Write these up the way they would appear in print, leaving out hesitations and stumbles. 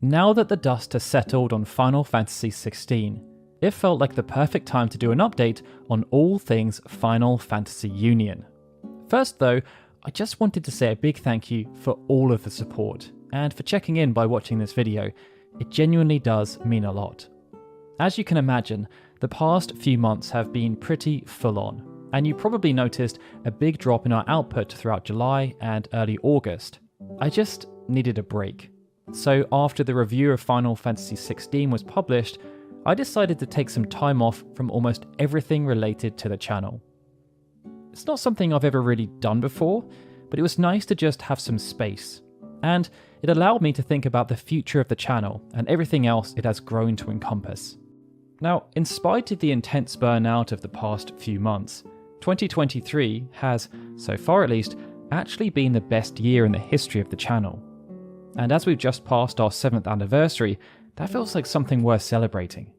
Now that the dust has settled on Final Fantasy XVI, it felt like the perfect time to do an update on all things Final Fantasy Union. First though, I just wanted to say a big thank you for all of the support, and for checking in by watching this video. It genuinely does mean a lot. As you can imagine, the past few months have been pretty full on, and you probably noticed a big drop in our output throughout July and early August. I just needed a break. So after the review of Final Fantasy XVI was published, I decided to take some time off from almost everything related to the channel. It's not something I've ever really done before, but it was nice to just have some space, and it allowed me to think about the future of the channel and everything else it has grown to encompass. Now, in spite of the intense burnout of the past few months, 2023 has, so far at least, actually been the best year in the history of the channel. And as we've just passed our 7th anniversary, that feels like something worth celebrating.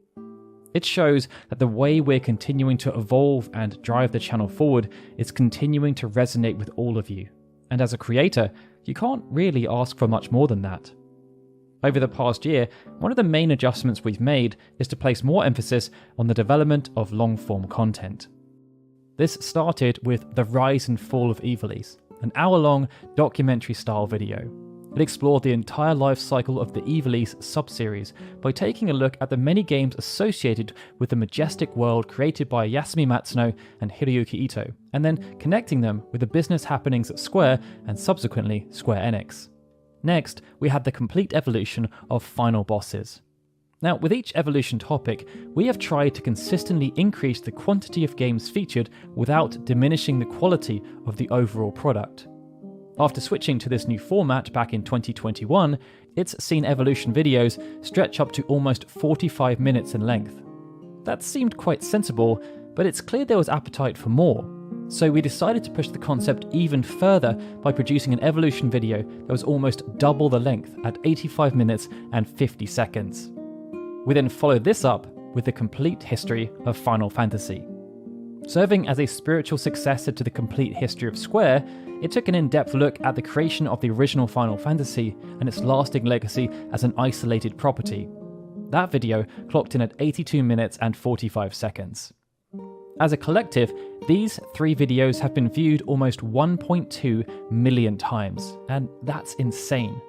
It shows that the way we're continuing to evolve and drive the channel forward is continuing to resonate with all of you. And as a creator, you can't really ask for much more than that. Over the past year, one of the main adjustments we've made is to place more emphasis on the development of long-form content. This started with The Rise and Fall of Ivalice, an hour-long documentary-style video. It explored the entire life cycle of the Ivalice sub-series by taking a look at the many games associated with the majestic world created by Yasumi Matsuno and Hiroyuki Ito, and then connecting them with the business happenings at Square and subsequently Square Enix. Next, we had the complete evolution of final bosses. Now, with each evolution topic, we have tried to consistently increase the quantity of games featured without diminishing the quality of the overall product. After switching to this new format back in 2021, it's seen evolution videos stretch up to almost 45 minutes in length. That seemed quite sensible, but it's clear there was appetite for more. So we decided to push the concept even further by producing an evolution video that was almost double the length at 85 minutes and 50 seconds. We then followed this up with the complete history of Final Fantasy. Serving as a spiritual successor to the complete history of Square, it took an in-depth look at the creation of the original Final Fantasy and its lasting legacy as an isolated property. That video clocked in at 82 minutes and 45 seconds. As a collective, these 3 videos have been viewed almost 1.2 million times, and that's insane.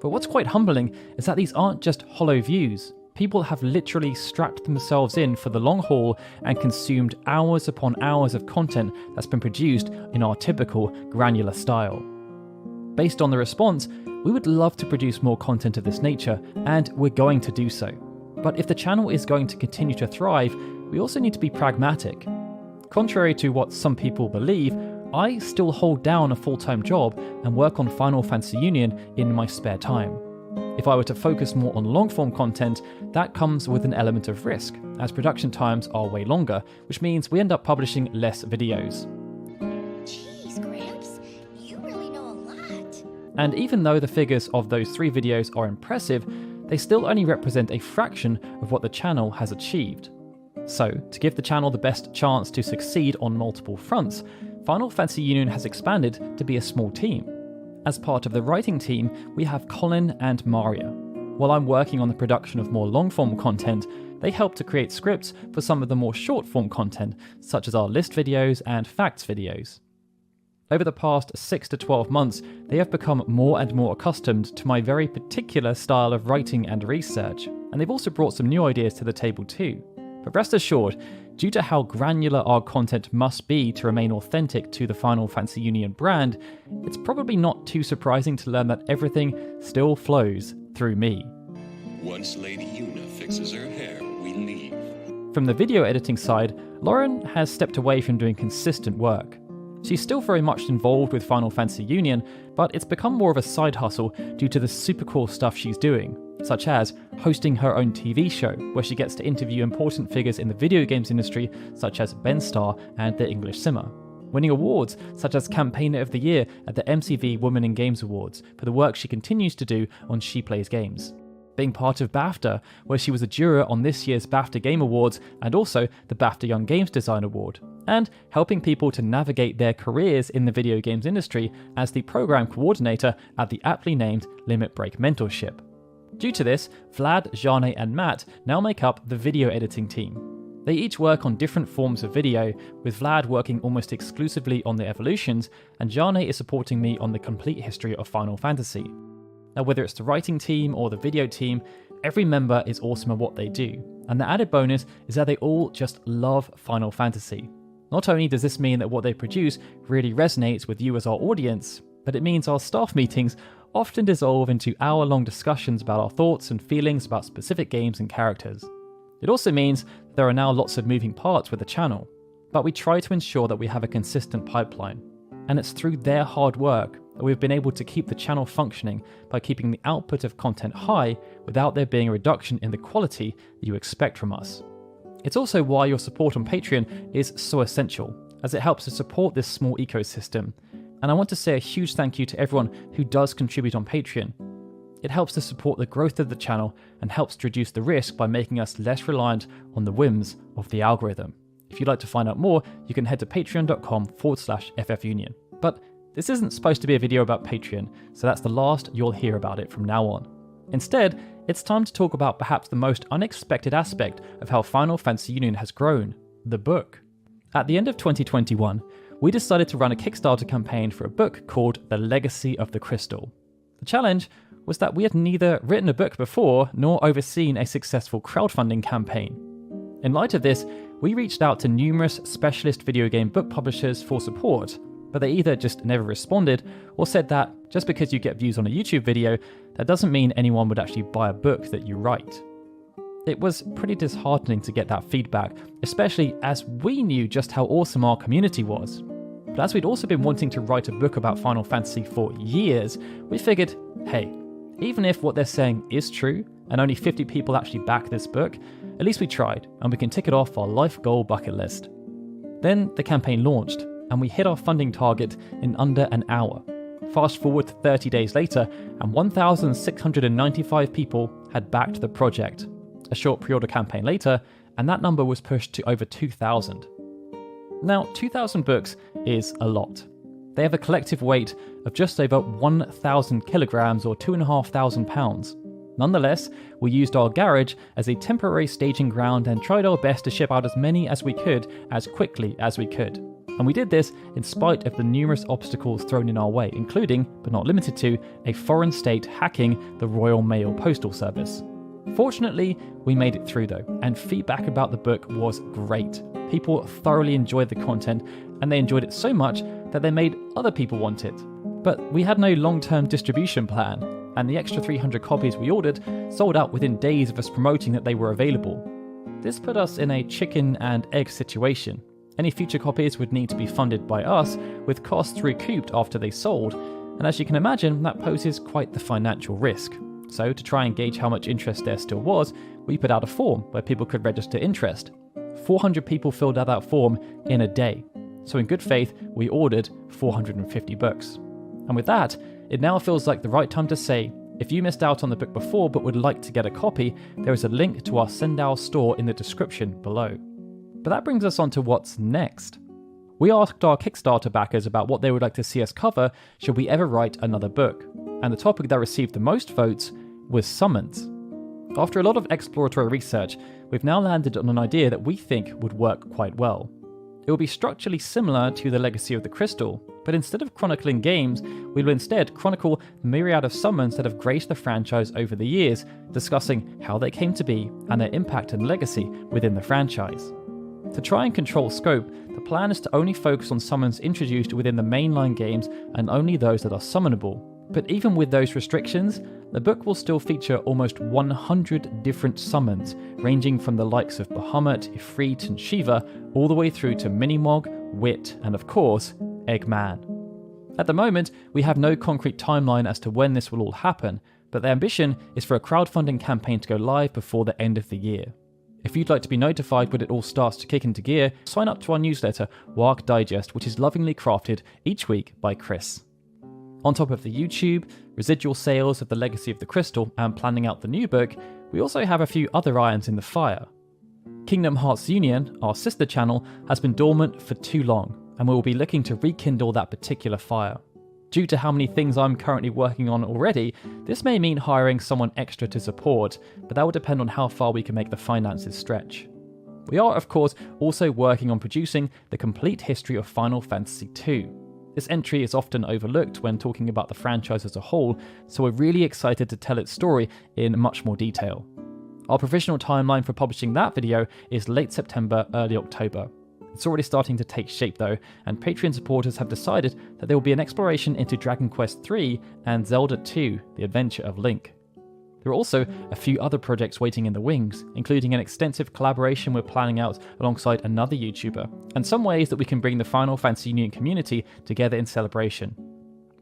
But what's quite humbling is that these aren't just hollow views. People have literally strapped themselves in for the long haul and consumed hours upon hours of content that's been produced in our typical granular style. Based on the response, we would love to produce more content of this nature, and we're going to do so. But if the channel is going to continue to thrive, we also need to be pragmatic. Contrary to what some people believe, I still hold down a full-time job and work on Final Fantasy Union in my spare time. If I were to focus more on long-form content, that comes with an element of risk, as production times are way longer, which means we end up publishing less videos. Jeez, Gramps, you really know a lot. And even though the figures of those 3 videos are impressive, they still only represent a fraction of what the channel has achieved. So, to give the channel the best chance to succeed on multiple fronts, Final Fantasy Union has expanded to be a small team. As part of the writing team, we have Colin and Maria. While I'm working on the production of more long-form content, they help to create scripts for some of the more short-form content, such as our list videos and facts videos. Over the past 6 to 12 months, they have become more and more accustomed to my very particular style of writing and research, and they've also brought some new ideas to the table too. But rest assured, due to how granular our content must be to remain authentic to the Final Fantasy Union brand, it's probably not too surprising to learn that everything still flows through me. Once Lady Yuna fixes her hair, we leave. From the video editing side, Lauren has stepped away from doing consistent work. She's still very much involved with Final Fantasy Union, but it's become more of a side hustle due to the super cool stuff she's doing, such as hosting her own TV show, where she gets to interview important figures in the video games industry, such as Ben Starr and the English Simmer, winning awards such as Campaigner of the Year at the MCV Women in Games Awards for the work she continues to do on She Plays Games, being part of BAFTA, where she was a juror on this year's BAFTA Game Awards and also the BAFTA Young Games Design Award, and helping people to navigate their careers in the video games industry as the program coordinator at the aptly named Limit Break Mentorship. Due to this, Vlad, Jane, and Matt now make up the video editing team. They each work on different forms of video, with Vlad working almost exclusively on the evolutions, and Jane is supporting me on the complete history of Final Fantasy. Now, whether it's the writing team or the video team, every member is awesome at what they do, and the added bonus is that they all just love Final Fantasy. Not only does this mean that what they produce really resonates with you as our audience, but it means our staff meetings often dissolve into hour-long discussions about our thoughts and feelings about specific games and characters. It also means that there are now lots of moving parts with the channel, but we try to ensure that we have a consistent pipeline, and it's through their hard work that we've been able to keep the channel functioning by keeping the output of content high without there being a reduction in the quality that you expect from us. It's also why your support on Patreon is so essential, as it helps to support this small ecosystem, and I want to say a huge thank you to everyone who does contribute on Patreon. It helps to support the growth of the channel and helps to reduce the risk by making us less reliant on the whims of the algorithm. If you'd like to find out more, you can head to patreon.com/FFunion. But this isn't supposed to be a video about Patreon, so that's the last you'll hear about it from now on. Instead, it's time to talk about perhaps the most unexpected aspect of how Final Fantasy Union has grown, the book. At the end of 2021, we decided to run a Kickstarter campaign for a book called The Legacy of the Crystal. The challenge was that we had neither written a book before nor overseen a successful crowdfunding campaign. In light of this, we reached out to numerous specialist video game book publishers for support, but they either just never responded or said that just because you get views on a YouTube video, that doesn't mean anyone would actually buy a book that you write. It was pretty disheartening to get that feedback, especially as we knew just how awesome our community was. But as we'd also been wanting to write a book about Final Fantasy for years, we figured, hey, even if what they're saying is true and only 50 people actually back this book, at least we tried and we can tick it off our life goal bucket list. Then the campaign launched, and we hit our funding target in under an hour. Fast forward to 30 days later, and 1,695 people had backed the project. A short pre-order campaign later, and that number was pushed to over 2,000. Now, 2,000 books is a lot. They have a collective weight of just over 1,000 kilograms or 2,500 pounds. Nonetheless, we used our garage as a temporary staging ground and tried our best to ship out as many as we could as quickly as we could. And we did this in spite of the numerous obstacles thrown in our way, including, but not limited to, a foreign state hacking the Royal Mail Postal Service. Fortunately, we made it through though, and feedback about the book was great. People thoroughly enjoyed the content, and they enjoyed it so much that they made other people want it. But we had no long-term distribution plan, and the extra 300 copies we ordered sold out within days of us promoting that they were available. This put us in a chicken and egg situation. Any future copies would need to be funded by us, with costs recouped after they sold, and as you can imagine, that poses quite the financial risk. So to try and gauge how much interest there still was, we put out a form where people could register interest. 400 people filled out that form in a day. So in good faith, we ordered 450 books. And with that, it now feels like the right time to say, if you missed out on the book before but would like to get a copy, there is a link to our Sendao store in the description below. But that brings us on to what's next. We asked our Kickstarter backers about what they would like to see us cover should we ever write another book, and the topic that received the most votes was summons. After a lot of exploratory research, we've now landed on an idea that we think would work quite well. It will be structurally similar to The Legacy of the Crystal, but instead of chronicling games, we will instead chronicle the myriad of summons that have graced the franchise over the years, discussing how they came to be and their impact and legacy within the franchise. To try and control scope, the plan is to only focus on summons introduced within the mainline games and only those that are summonable. But even with those restrictions, the book will still feature almost 100 different summons, ranging from the likes of Bahamut, Ifrit, and Shiva, all the way through to Minimog, Wit, and of course, Eggman. At the moment, we have no concrete timeline as to when this will all happen, but the ambition is for a crowdfunding campaign to go live before the end of the year. If you'd like to be notified when it all starts to kick into gear, sign up to our newsletter, Warg Digest, which is lovingly crafted each week by Chris. On top of the YouTube, residual sales of The Legacy of the Crystal, and planning out the new book, we also have a few other irons in the fire. Kingdom Hearts Union, our sister channel, has been dormant for too long, and we will be looking to rekindle that particular fire. Due to how many things I'm currently working on already, this may mean hiring someone extra to support, but that will depend on how far we can make the finances stretch. We are, of course, also working on producing the complete history of Final Fantasy II. This entry is often overlooked when talking about the franchise as a whole, so we're really excited to tell its story in much more detail. Our provisional timeline for publishing that video is late September, early October. It's already starting to take shape though, and Patreon supporters have decided that there will be an exploration into Dragon Quest III and Zelda 2: The Adventure of Link. There are also a few other projects waiting in the wings, including an extensive collaboration we're planning out alongside another YouTuber, and some ways that we can bring the Final Fantasy Union community together in celebration.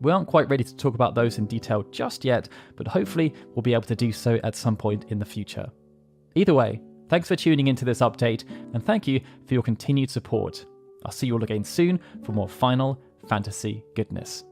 We aren't quite ready to talk about those in detail just yet, but hopefully we'll be able to do so at some point in the future. Either way, thanks for tuning into this update, and thank you for your continued support. I'll see you all again soon for more Final Fantasy goodness.